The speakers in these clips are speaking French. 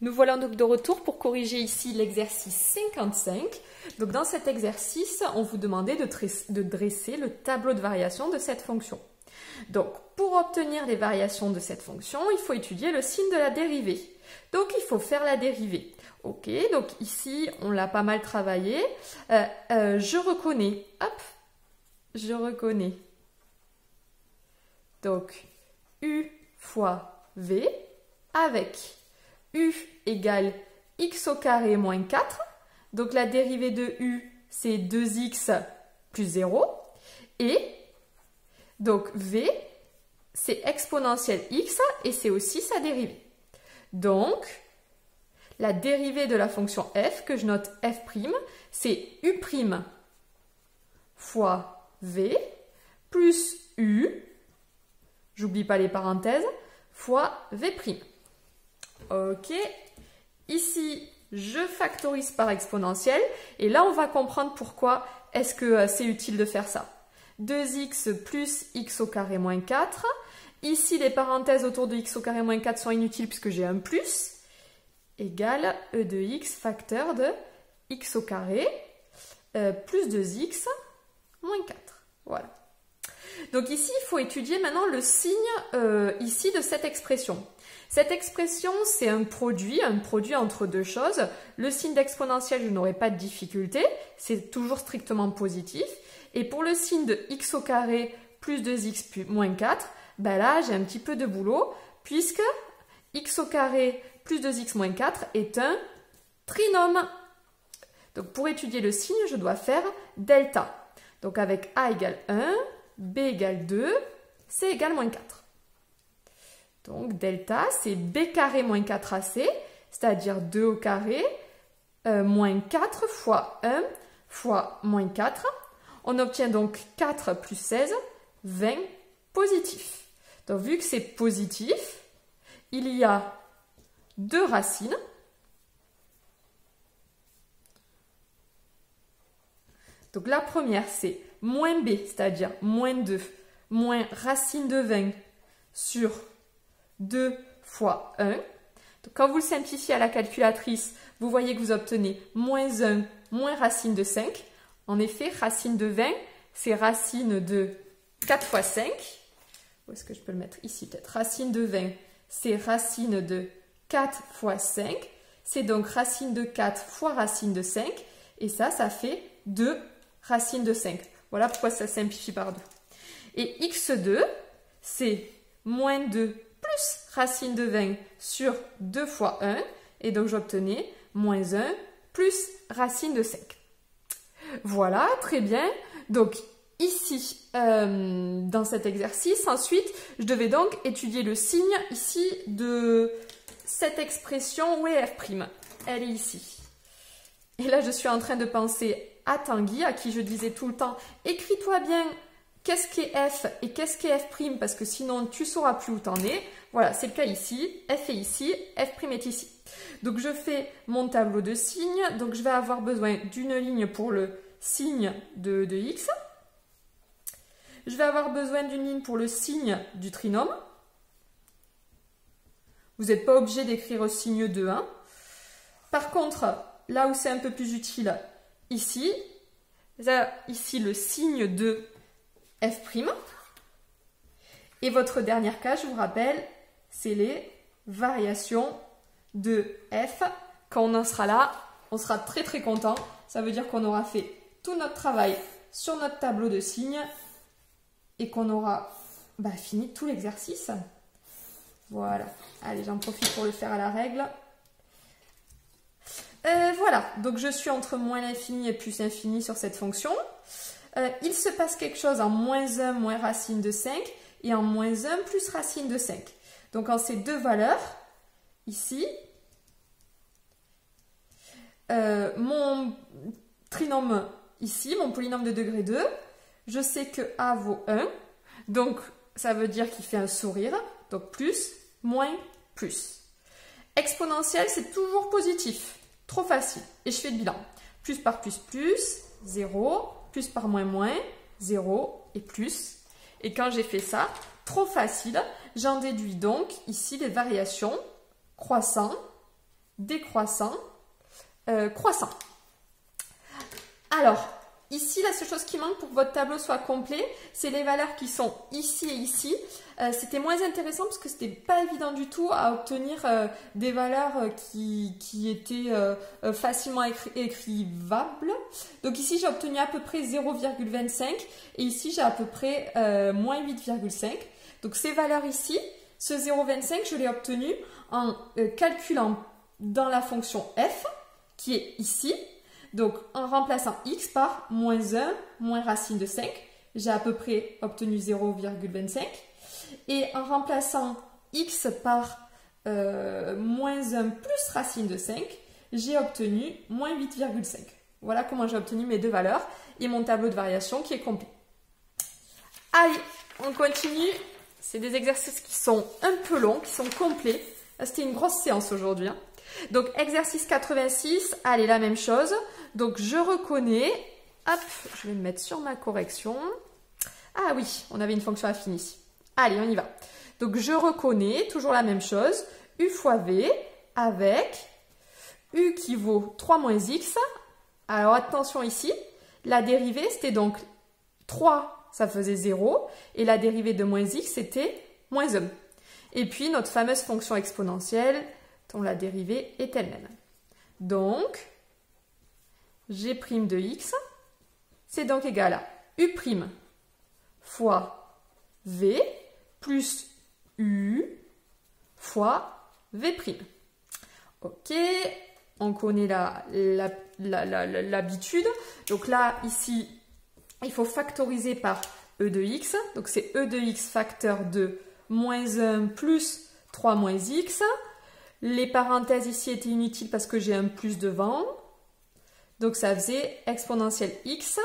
Nous voilà donc de retour pour corriger ici l'exercice 55. Donc dans cet exercice, on vous demandait de dresser le tableau de variation de cette fonction. Donc pour obtenir les variations de cette fonction, il faut étudier le signe de la dérivée. Donc il faut faire la dérivée. Ok, donc ici on l'a pas mal travaillé. Je reconnais, hop, je reconnais. Donc U fois V avec U égale x au carré moins 4. Donc la dérivée de U, c'est 2x plus 0. Et donc V, c'est exponentielle x et c'est aussi sa dérivée. Donc, la dérivée de la fonction f, que je note f', c'est U' fois V plus U, j'oublie pas les parenthèses, fois V'. Ok, ici, je factorise par exponentielle et là, on va comprendre pourquoi est-ce que c'est utile de faire ça. 2x plus x au carré moins 4. Ici, les parenthèses autour de x au carré moins 4 sont inutiles puisque j'ai un plus, égale e de x facteur de x au carré plus 2x moins 4. Voilà. Donc ici, il faut étudier maintenant le signe ici de cette expression. Cette expression, c'est un produit entre deux choses. Le signe d'exponentielle, je n'aurai pas de difficulté, c'est toujours strictement positif. Et pour le signe de x au carré plus 2x moins 4, ben là, j'ai un petit peu de boulot, puisque x au carré plus 2x moins 4 est un trinôme. Donc pour étudier le signe, je dois faire delta. Donc avec a égale 1, b égale 2, c égale moins 4. Donc delta, c'est b carré moins 4ac, c'est-à-dire 2 au carré moins 4 fois 1 fois moins 4. On obtient donc 4 plus 16, 20 positif. Donc vu que c'est positif, il y a deux racines. Donc la première, c'est moins b, c'est-à-dire moins 2, moins racine de 20 sur 2 fois 1. Donc, quand vous le simplifiez à la calculatrice, vous voyez que vous obtenez moins 1 moins racine de 5. En effet, racine de 20, c'est racine de 4 fois 5. Où est-ce que je peux le mettre? Ici peut-être. Racine de 20, c'est racine de 4 fois 5. C'est donc racine de 4 fois racine de 5. Et ça fait 2 racine de 5. Voilà pourquoi ça simplifie par 2. Et x2, c'est moins 2 plus racine de 20 sur 2 fois 1. Et donc j'obtenais moins 1 plus racine de 5. Voilà, très bien. Donc ici, dans cet exercice, ensuite, je devais donc étudier le signe ici de cette expression où est f'. Elle est ici. Et là, je suis en train de penser à Tanguy, à qui je disais tout le temps, écris-toi bien qu'est-ce qu'est f et qu'est-ce qu'est f', parce que sinon, tu ne sauras plus où t'en es. Voilà, c'est le cas ici. F est ici, f' est ici. Donc, je fais mon tableau de signes. Donc, je vais avoir besoin d'une ligne pour le signe de x. Je vais avoir besoin d'une ligne pour le signe du trinôme. Vous n'êtes pas obligé d'écrire signe 2, hein. Par contre, là où c'est un peu plus utile, ici, ici le signe de f'. Et votre dernière case, je vous rappelle, c'est les variations de f. Quand on en sera là, on sera très très content. Ça veut dire qu'on aura fait tout notre travail sur notre tableau de signes et qu'on aura fini tout l'exercice. Voilà. Allez, j'en profite pour le faire à la règle. Voilà. Donc, je suis entre moins l'infini et plus l'infini sur cette fonction. Il se passe quelque chose en moins 1 moins racine de 5 et en moins 1 plus racine de 5. Donc, en ces deux valeurs, ici, mon trinôme ici, mon polynôme de degré 2, je sais que a vaut 1, donc ça veut dire qu'il fait un sourire, donc plus, moins, plus. Exponentielle, c'est toujours positif, trop facile, et je fais le bilan. Plus par plus, 0, plus par moins, moins, 0 et plus. Et quand j'ai fait ça, trop facile, j'en déduis donc ici les variations croissant décroissant, croissant. Alors, ici, la seule chose qui manque pour que votre tableau soit complet, c'est les valeurs qui sont ici et ici. C'était moins intéressant parce que c'était pas évident du tout à obtenir des valeurs qui étaient facilement écrivables. Donc ici, j'ai obtenu à peu près 0,25 et ici, j'ai à peu près moins 8,5. Donc ces valeurs ici, ce 0,25, je l'ai obtenu en calculant dans la fonction f, qui est ici. Donc, en remplaçant x par moins 1 moins racine de 5, j'ai à peu près obtenu 0,25. Et en remplaçant x par moins 1 plus racine de 5, j'ai obtenu moins 8,5. Voilà comment j'ai obtenu mes deux valeurs et mon tableau de variation qui est complet. Allez, on continue. C'est des exercices qui sont un peu longs, qui sont complets. C'était une grosse séance aujourd'hui, hein. Donc, exercice 86, allez, la même chose. Donc, je reconnais, hop, je vais me mettre sur ma correction. Ah oui, on avait une fonction affine ici. Allez, on y va. Donc, je reconnais, toujours la même chose, u fois v avec u qui vaut 3 moins x. Alors, attention ici, la dérivée, c'était donc 3, ça faisait 0, et la dérivée de moins x, c'était moins 1. Et puis, notre fameuse fonction exponentielle, dont la dérivée est elle-même. Donc, g' de x, c'est donc égal à u' fois v plus u fois v'. Ok, on connaît l'habitude. Donc là, ici, il faut factoriser par e de x. Donc c'est e de x facteur de moins 1 plus 3 moins x. Les parenthèses ici étaient inutiles parce que j'ai un plus devant. Donc ça faisait exponentielle x,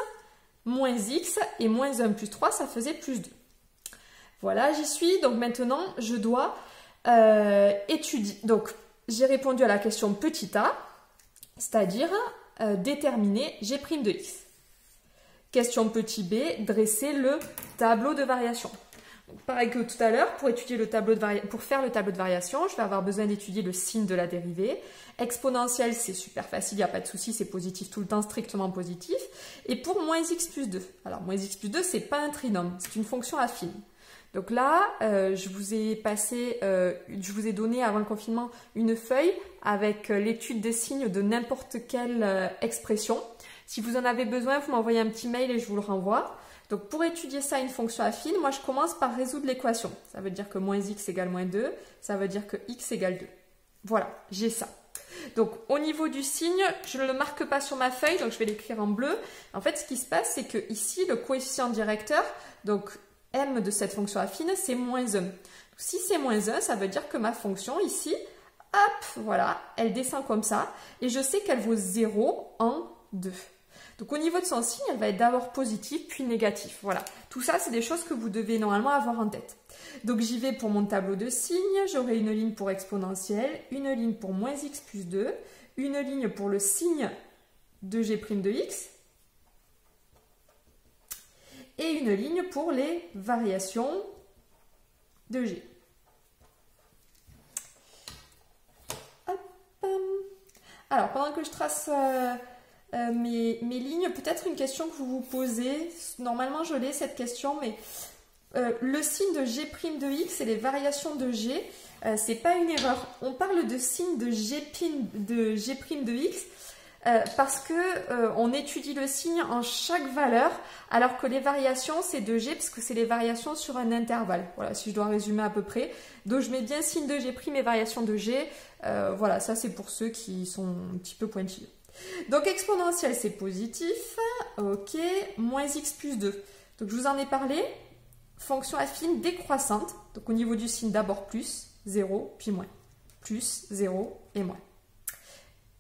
moins x, et moins 1 plus 3, ça faisait plus 2. Voilà, j'y suis. Donc maintenant, je dois étudier. Donc, j'ai répondu à la question petit a, c'est-à-dire déterminer g' de x. Question petit b, dresser le tableau de variation. Donc, pareil que tout à l'heure, pour faire le tableau de variation, je vais avoir besoin d'étudier le signe de la dérivée. Exponentielle, c'est super facile, il n'y a pas de souci, c'est positif tout le temps, strictement positif. Et pour moins x plus 2, alors moins x plus 2, c'est pas un trinôme, c'est une fonction affine. Donc là, je vous ai donné avant le confinement une feuille avec l'étude des signes de n'importe quelle expression. Si vous en avez besoin, vous m'envoyez un petit mail et je vous le renvoie. Donc pour étudier ça, une fonction affine, moi je commence par résoudre l'équation. Ça veut dire que moins x égale moins 2, ça veut dire que x égale 2. Voilà, j'ai ça. Donc au niveau du signe, je ne le marque pas sur ma feuille, donc je vais l'écrire en bleu. En fait, ce qui se passe, c'est que ici, le coefficient directeur, donc m de cette fonction affine, c'est moins 1. Donc, si c'est moins 1, ça veut dire que ma fonction ici, hop, voilà, elle descend comme ça. Et je sais qu'elle vaut 0 en 2. Donc au niveau de son signe, elle va être d'abord positive, puis négative. Voilà, tout ça, c'est des choses que vous devez normalement avoir en tête. Donc j'y vais pour mon tableau de signes. J'aurai une ligne pour exponentielle, une ligne pour moins x plus 2, une ligne pour le signe de g' de x, et une ligne pour les variations de g. Hop. Alors, pendant que je trace mes lignes, peut-être une question que vous vous posez. Normalement, je l'ai cette question, mais le signe de g' de x et les variations de g, c'est pas une erreur. On parle de signe de g' de x parce que on étudie le signe en chaque valeur, alors que les variations, c'est de g, parce que c'est les variations sur un intervalle. Voilà, si je dois résumer à peu près. Donc, je mets bien signe de g' et variations de g. Voilà, ça, c'est pour ceux qui sont un petit peu pointilleux. Donc, exponentielle, c'est positif. Ok, moins x plus 2. Donc, je vous en ai parlé. Fonction affine décroissante. Donc, au niveau du signe, d'abord plus, 0, puis moins. Plus, 0 et moins.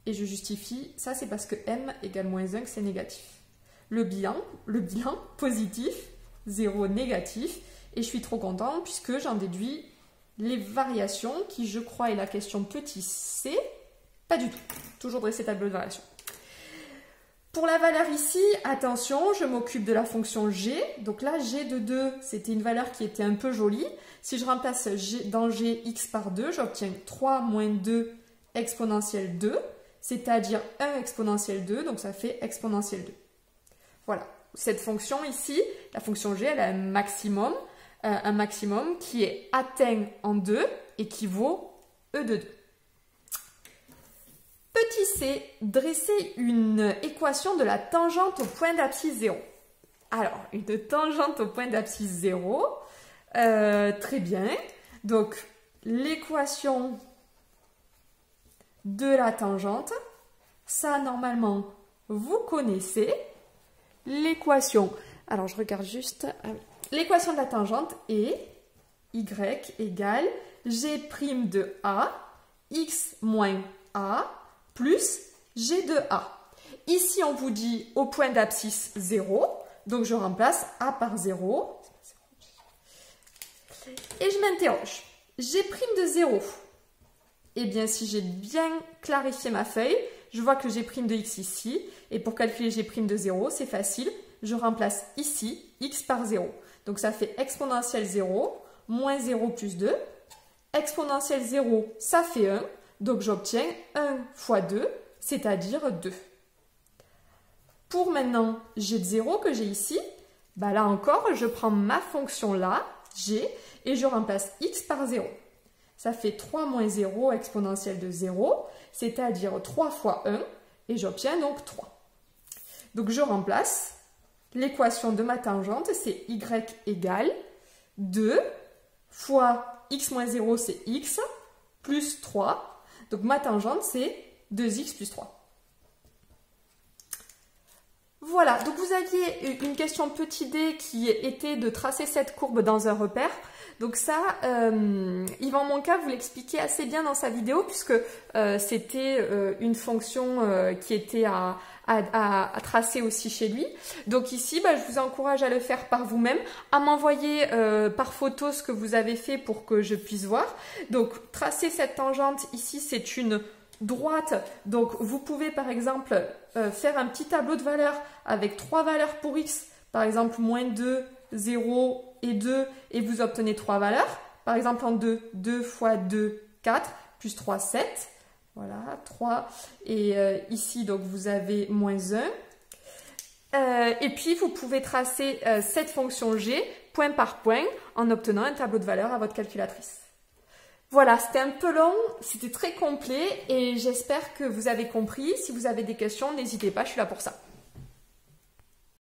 Et je justifie, ça c'est parce que m égale moins 1, que c'est négatif. Le bilan, positif, 0 négatif. Et je suis trop content puisque j'en déduis les variations qui, je crois, est la question petit c. Pas du tout. Toujours dresser tableau de variation. Pour la valeur ici, attention, je m'occupe de la fonction g. Donc là, g de 2, c'était une valeur qui était un peu jolie. Si je remplace dans g x par 2, j'obtiens 3 moins 2 exponentielle 2, c'est-à-dire 1 exponentielle 2, donc ça fait exponentielle 2. Voilà, cette fonction ici, la fonction g, elle a un maximum qui est atteint en 2 et qui vaut e de 2. Petit c, dresser une équation de la tangente au point d'abscisse 0. Alors, une tangente au point d'abscisse 0, très bien. Donc, l'équation de la tangente, ça normalement, vous connaissez. L'équation, alors je regarde juste, l'équation de la tangente est y égale g' de a, x moins a, plus g de a. Ici, on vous dit au point d'abscisse 0, donc je remplace a par 0. Et je m'interroge, g' de 0. Eh bien, si j'ai bien clarifié ma feuille, je vois que g' de x ici, et pour calculer g' de 0, c'est facile, je remplace ici x par 0. Donc ça fait exponentielle 0, moins 0 plus 2. Exponentielle 0, ça fait 1, donc j'obtiens 1 fois 2, c'est-à-dire 2. Pour maintenant g de 0 que j'ai ici, bah là encore, je prends ma fonction là, g, et je remplace x par 0. Ça fait 3 moins 0 exponentielle de 0, c'est-à-dire 3 fois 1, et j'obtiens donc 3. Donc je remplace, l'équation de ma tangente, c'est y égale 2 fois x moins 0, c'est x, plus 3. Donc ma tangente, c'est 2x plus 3. Voilà, donc vous aviez une question petit d qui était de tracer cette courbe dans un repère. Donc ça, Yvan Monca vous l'expliquait assez bien dans sa vidéo puisque c'était une fonction qui était à tracer aussi chez lui. Donc ici, bah, je vous encourage à le faire par vous-même, à m'envoyer par photo ce que vous avez fait pour que je puisse voir. Donc tracer cette tangente ici, c'est une droite. Donc vous pouvez par exemple faire un petit tableau de valeurs avec 3 valeurs pour x, par exemple moins 2, 0 et 2, et vous obtenez 3 valeurs. Par exemple en 2, 2 fois 2, 4, plus 3, 7. Voilà, 3. Et ici, donc, vous avez moins 1. Et puis, vous pouvez tracer cette fonction g, point par point, en obtenant un tableau de valeurs à votre calculatrice. Voilà, c'était un peu long, c'était très complet, et j'espère que vous avez compris. Si vous avez des questions, n'hésitez pas, je suis là pour ça.